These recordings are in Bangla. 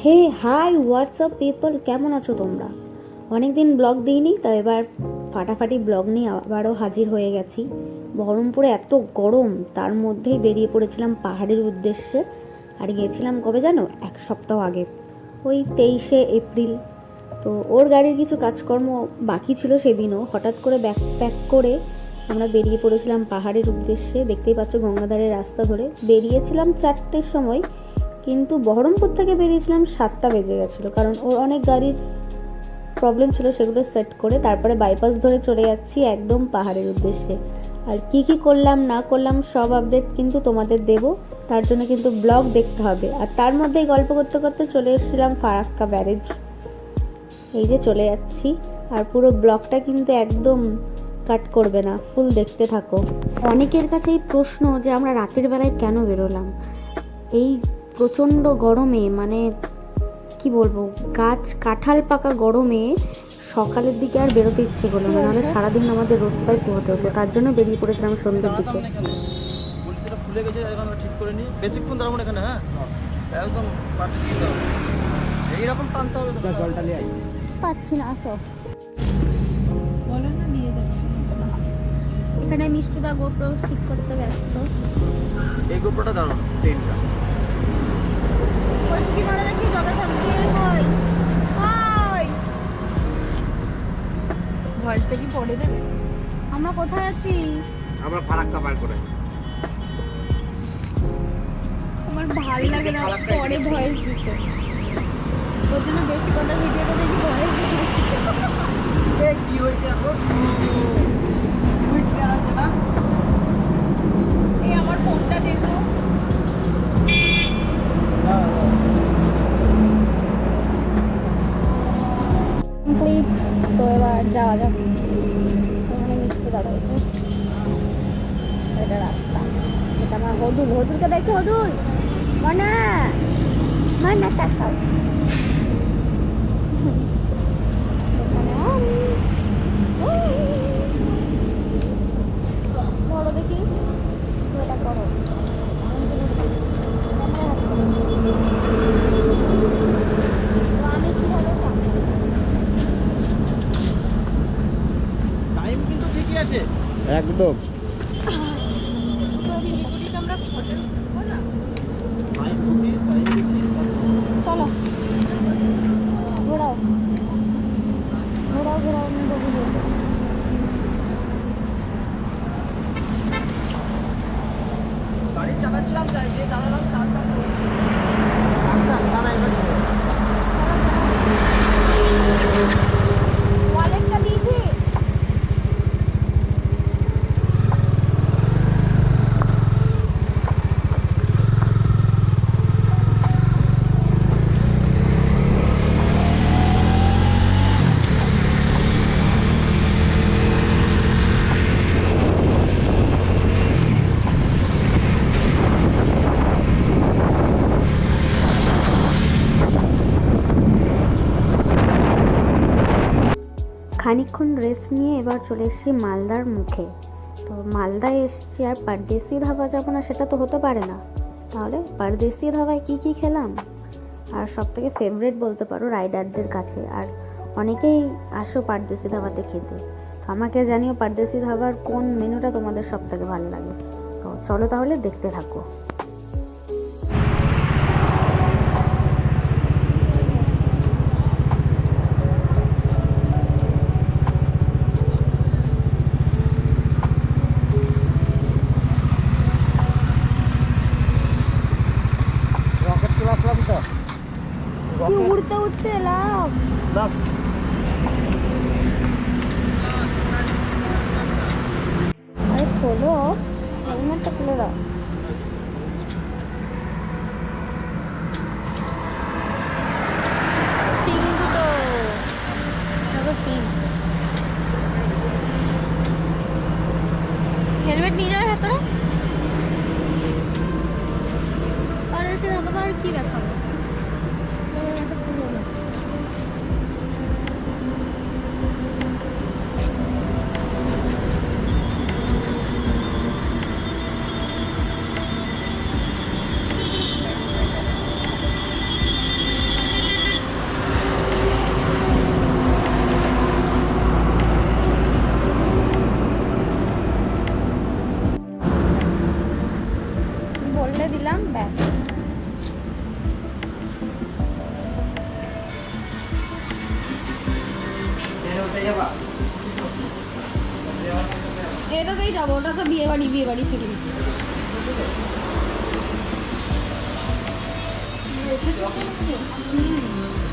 হে হাই হোয়াটসঅ্যাপ পিপল, কেমন আছো তোমরা? অনেক দিন ব্লগ দিইনি, তাই এবার ফাটাফাটি ব্লগ নিয়ে আবারও হাজির হয়ে গেছি। বহরমপুরে এত গরম, তার মধ্যেই বেরিয়ে পড়েছিলাম পাহাড়ের উদ্দেশ্যে। আর গিয়েছিলাম কবে জানো? 1 সপ্তাহ আগে, ওই 23শে এপ্রিল। তো ওর গাড়ির কিছু কাজকর্ম বাকি ছিল সেদিনও। হঠাৎ করে ব্যাকপ্যাক করে আমরা বেরিয়ে পড়েছিলাম পাহাড়ের উদ্দেশ্যে। দেখতেই পাচ্ছ গঙ্গাধারের রাস্তা ধরে বেরিয়েছিলাম 4টের সময়, কিন্তু বহরমপুর থেকে বেরিয়েছিলাম 7টা বেজে গেছিলো, কারণ ওর অনেক গাড়ির প্রবলেম ছিল, সেগুলো সেট করে তারপরে বাইপাস ধরে চলে যাচ্ছি একদম পাহাড়ের উদ্দেশ্যে। আর কি কি করলাম না করলাম সব আপডেট কিন্তু তোমাদের দেব, তার জন্য কিন্তু ব্লগ দেখতে হবে। আর তার মধ্যেই গল্প করতে করতে চলে এসেছিলাম ফারাক্কা ব্যারেজ। এই যে চলে যাচ্ছি, আর পুরো ব্লগটা কিন্তু একদম কাট করবে না, ফুল দেখতে থাকো। অনেকের কাছে এই প্রশ্ন যে আমরা রাতের বেলায় কেন বেরোলাম এই প্রচণ্ড গরমে, মানে কি বলবো, গাছ কাঁঠাল পাকা গরমে সকালের দিকে আর বেরোতে ইচ্ছে করলো না, নাহলে সারাদিন আমাদের রোদটাই পোহাতে হতো। তার জন্য বেরিয়ে পড়েছিলাম সন্ধ্যের দিকে। খুলে গেছে, এখন ঠিক করে নিই। বেশিক্ষণ দাঁড়াবো না এখানে। হ্যাঁ, একদম পাটি দিয়ে দাও, এইরকম টানতে হবে। জলটা নিয়ে পাচ্ছি না, আসো। বলো না, দিয়ে যাচ্ছি। এখানে মিষ্টুদা গোপ্রো ঠিক করতে ব্যস্ত। এই গোপ্রোটা দাঁড়ানো ট্রেনটা কি মারা দেখি জগা থাকতে কই কই ভয়েসটা কি পড়ে দেবে? আমরা কোথায় আছি? আমরা ফারাক্কা পার করে। আমার ভাল লাগে না পরে ভয়েস দিতে, ওর জন্য বেশি কথা ভিডিওটা দেখি ভয়েস দিতে। কি হয়েছে এখন? তুই চেয়ার আছে না? এই আমার ফোনটা দেখো। কমপ্লিট, তো এবার যাওয়া যাক। ওখানে মিষ্টি দাঁড়াইছে, এটা রাস্তা। এটা আমার হদুল, হদুলকে দেখি, হদুল মানা মানা টাকাও। ধরো দেখি, এটা করো। আমি কিভাবে টাইম কিন্তু ঠিকই আছে একদম। চলো ঘোরাও ঘোরাও ঘোরাও, আমি বলবো। গাড়ি চালাচ্ছিলাম, তাই যে দাঁড়ালাম চারটা ওয়ালেটটা দিয়েছি। খানিকক্ষণ রেস্ট নিয়ে এবার চলে এসেছি মালদার মুখে। তো মালদায় এসেছি, আর পারদেশি ধাবা যাবো না সেটা তো হতে পারে না। তাহলে পারদেশি ধাবায় কি কি খেলাম, আর সব থেকে ফেভারিট বলতে পারো রাইডারদের কাছে। আর অনেকেই আসো পারদেশি ধাবাতে খেতে, তো আমাকে জানিও পারদেশি ধাবার কোন মেনুটা তোমাদের সব থেকে ভালো লাগে। তো চলো তাহলে দেখতে থাকো। রকেট ক্লাস লাভ তো উড়তে উঠতে এলাম। লাভ। আরে খোলো, হেলমেটটা খুলে দাও। সিং দুটো দেখো, সিং। হেলমেট নিয়ে যাবে ভেতরে? আর এসে ধাবা আর কি দেখাবো? এটাতেই যাবো, ওটা তো বিয়ে বাড়ি ফিল্ম।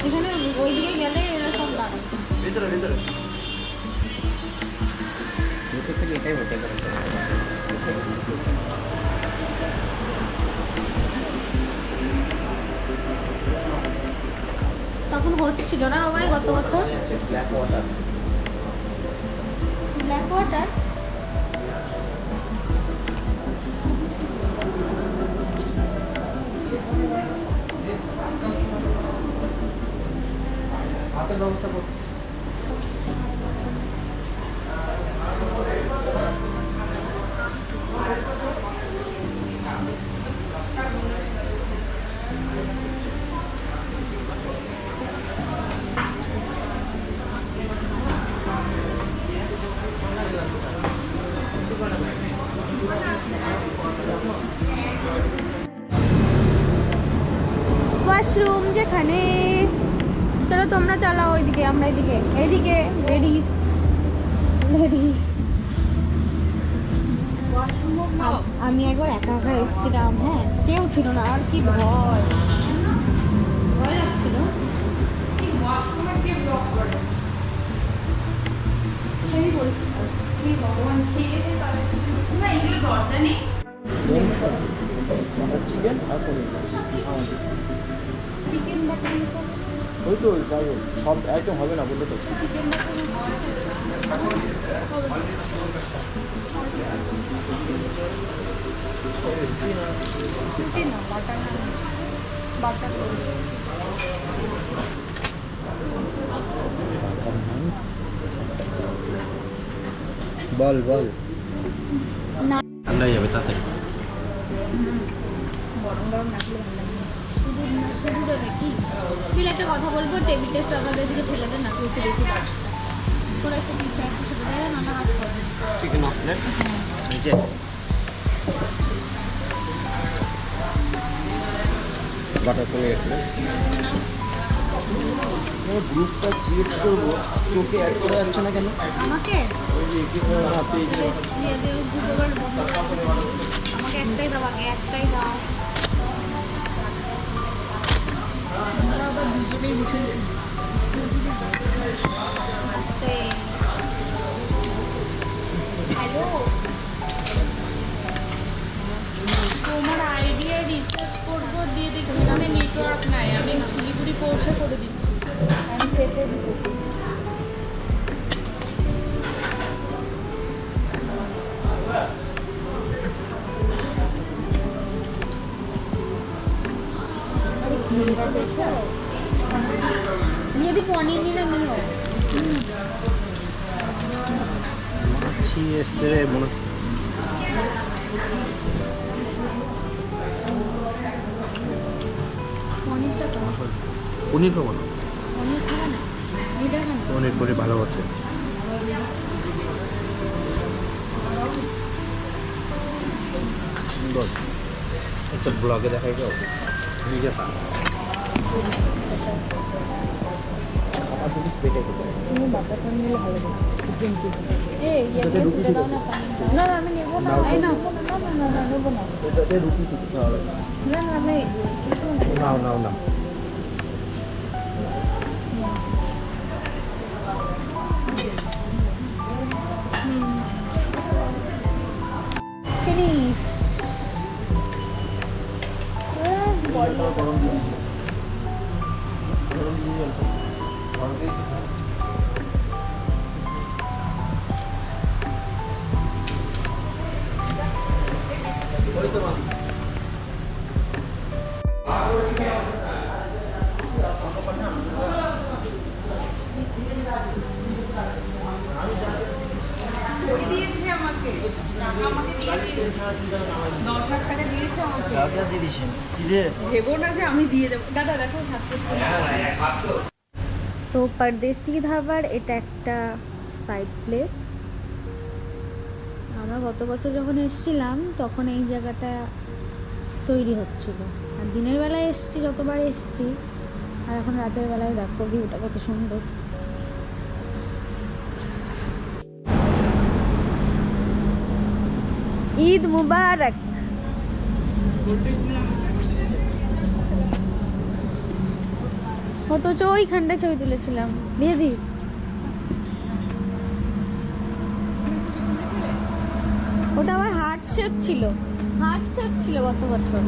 এখানে ওইদিকে গেলে এরা সব দাঁড়ায়। ভিতরে ভিতরে নিচের থেকে এটাই হতে পারে। তখন হচ্ছিল না বাবাই গত বছর ব্ল্যাক ওয়াটার। Black water. হাতের ব্যবস্থা করো। ওয়াশরুম যেখানে, চলো তোমরা চালাও ওইদিকে, আমরা এইদিকে লেডিস। আমি একবার একা এসেছিলাম, হ্যাঁ কেউ ছিল না, আর কি ভয় লাগছিল। সেই পরিষ্কার, ভগবান খেয়ে না, এগুলো দরজা নেই। চিকেন আর পনির আমাদের চিকেন বাটার ওই তো যাই হোক সব আইটেম হবে না বললে তো। চিকেন বাটার বল বল না, ঠান্ডা হয়ে যাবে তাতে। গরম গরম রাখলে ভালো লাগে। শুধু দেবে কি তুই একটা কথা বলবো, টেবিল টেস্ট আমাদের দিকে ফেলে দে না, তুই একটু বেশি পারছিস। তোরা একটু পিছিয়ে একটু ফেলে দেয় না, হাত করে চিকেন অফলেট নিচে বাটার পনির গ্রুপটা ক্রিয়েট করবো, তোকে অ্যাড করা যাচ্ছে না কেন? আমাকে ওই যে কি হাতে আমাকে একটাই দাও, আগে একটাই দাও। আমরা আবার দুজনেই ভীষণ আস্তে। হ্যালো, তোমার আইডিয়া রিসার্চ করবো, দিয়ে দেখছি এখানে নেটওয়ার্ক নাই, আমি শিলিগুড়ি পৌঁছে করে দিচ্ছি। আমি পেটে দিতেছি। यदि पनीर नहीं ना नहीं हो মাছি এসছে মনে पनीर टा পনির খাবো না, पनीर खाना ना ये देखा ना পনির করে ভালো হচ্ছে। বল এসব ব্লগে দেখাই যাও নিজে খা। আমার জিনিস পেটে খেতে হয়। তুমি বাটার পনির নিলে ভালো লাগে এ ये তুলে দাও না পনির দাও না আমি নেব না এই না না নেব না এটাতে রুটি টুটি খাওয়া হবে। না না নেই নাও নাও নাও। ফিনিশ গরম দিয়ে জলটা গরম দিয়ে ওই তো মাছ দিয়েছে আমাকে, আমাকে দিয়েছে 10,000 টাকা দিয়েছে আমাকে। রাবিয়া দিয়ে দিছেন কি রে? ভেবো না যে আমি দিয়ে দেবো। দাদা দেখো হাত করতে। তো পরদেশি ধাবার এটা একটা সাইড প্লেস। আমরা গত বছর যখন এসেছিলাম তখন এই জায়গাটা তৈরি হচ্ছিল, আর দিনের বেলায় এসেছি যতবার এসেছি, আর এখন রাতের বেলায় দেখো ভিউটা কত সুন্দর। ঈদ মুবারক। অথচ ওইখানটায় ছবি তুলেছিলাম, দিয়ে দিই। ওটা আমার হার্ট শেপ ছিল, গত বছর।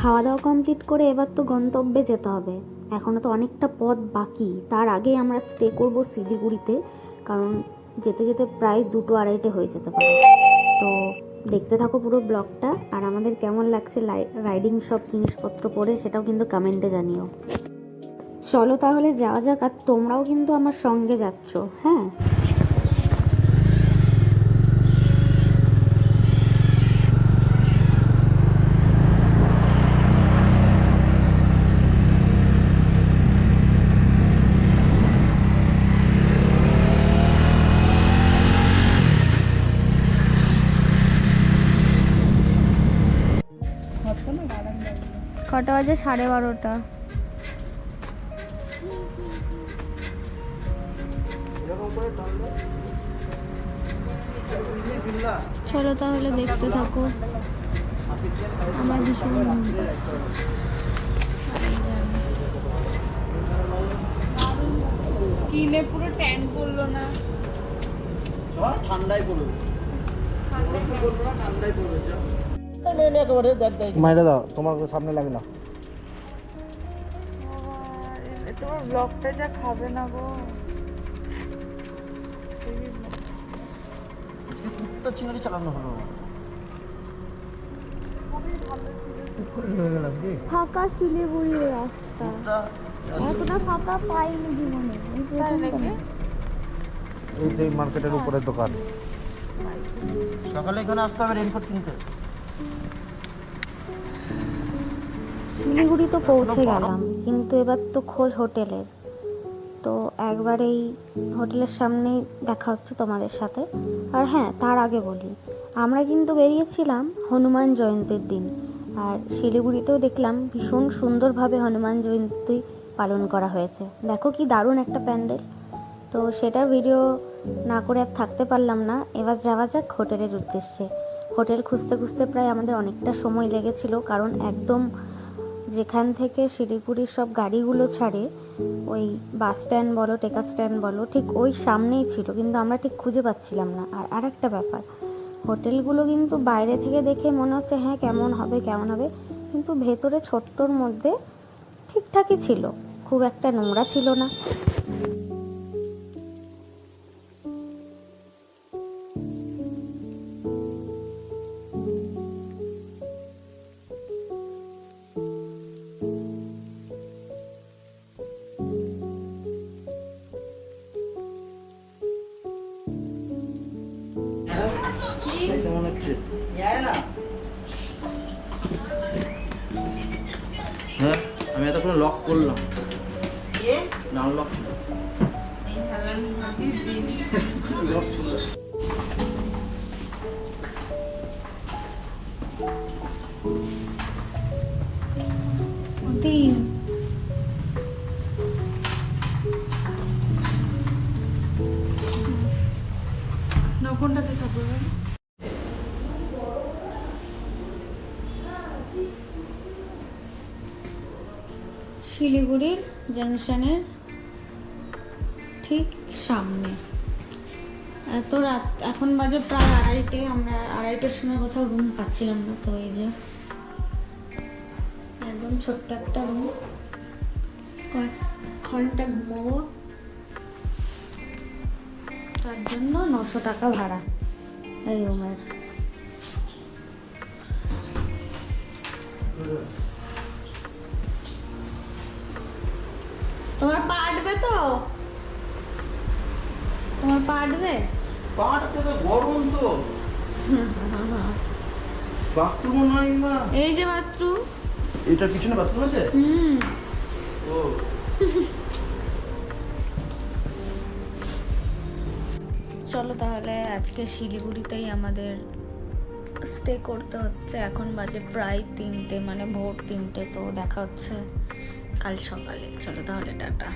খাওয়া দাওয়া কমপ্লিট করে এবার তো গন্তব্যে যেতে হবে। এখনও তো অনেকটা পথ বাকি। তার আগে আমরা স্টে করব শিলিগুড়িতে, কারণ যেতে যেতে প্রায় 2-2:30 হয়ে যেতে পারে। তো দেখতে থাকো পুরো ব্লগটা, আর আমাদের কেমন লাগছে রাইডিং সব জিনিসপত্র পরে সেটাও কিন্তু কমেন্টে জানিও। চলো তাহলে যাওয়া যাক, আর তোমরাও কিন্তু আমার সঙ্গে যাচ্ছ। হ্যাঁ, কটা বাজে? 12:30। চলো তাহলে দেখতে থাকো, আমার ভীষণ মন পাচ্ছে। কিনে পুরো ট্যান করলো না। ঠান্ডায় পড়বে, ঠান্ডায় পড়বে। মাইরা দাও, তোমার সামনে লাগে না। তোমার ব্লগটা যা খাবে না গো। তো চিংড়ি চালানো হলো। ফাঁকা শিলিগুড়ির রাস্তা, এতটা ফাঁকা পাইনি জীবনে। এই যে মার্কেটের উপরে দোকান। সকালে এখানে আসতে হবে রেনকোট কিনতে। শিলিগুড়ি তো পৌঁছে গেলাম, কিন্তু এবার তো খোঁজ হোটেলের। তো একবার এই হোটেলের সামনেই দেখা হচ্ছে তোমাদের সাথে। আর হ্যাঁ, তার আগে বলি, আমরা কিন্তু বেরিয়েছিলাম হনুমান জয়ন্তীর দিন, আর শিলিগুড়িতেও দেখলাম ভীষণ সুন্দরভাবে হনুমান জয়ন্তী পালন করা হয়েছে। দেখো কি দারুণ একটা প্যান্ডেল। তো সেটার ভিডিও না করে আর থাকতে পারলাম না। এবার যাওয়া যাক হোটেলের উদ্দেশ্যে। হোটেল খুঁজতে খুঁজতে প্রায় আমাদের অনেকটা সময় লেগেছিল, কারণ একদম যেখান থেকে শিলিগুড়ির সব গাড়িগুলো ছাড়ে, ওই বাস স্ট্যান্ড বলো, টেকা স্ট্যান্ড বলো, ঠিক ওই সামনেই ছিল, কিন্তু আমরা ঠিক খুঁজে পাচ্ছিলাম না। আর আরেকটা ব্যাপার, হোটেলগুলো কিন্তু বাইরে থেকে দেখে মনে হচ্ছে হ্যাঁ কেমন হবে, কিন্তু ভেতরে ছোট্টর মধ্যে ঠিকঠাকই ছিল, খুব একটা নোংরা ছিল না। কেমন হচ্ছে? হ্যাঁ, আমি এতক্ষণ লক করলাম না, লক দিন কোনটাতে থাকবে? শিলিগুড়ির জাংশনের ঠিক সামনে। এত রাত, এখন বাজে প্রায় 2:30। আমরা 2:30টার সময় কোথাও রুম পাচ্ছিলাম না। তো এই যে একদম ছোট্ট একটা রুম, কয়েক ঘন্টা ঘুমাবো, তার জন্য 900 টাকা ভাড়া এই রুমের। তোমার পা আটবে তো? তোমার পা আটবে? পাহাড়টা তো গরম তো। বাথরুম নাই মা। এই যে বাথরুম। এটার পিছনে বাথরুম আছে? ও চলো তাহলে আজকে শিলিগুড়িতেই আমাদের স্টে করতে হচ্ছে। এখন বাজে প্রায় 3টে, মানে ভোর 3টে। তো দেখা হচ্ছে কাল সকালে। চলো তাহলে টাটা।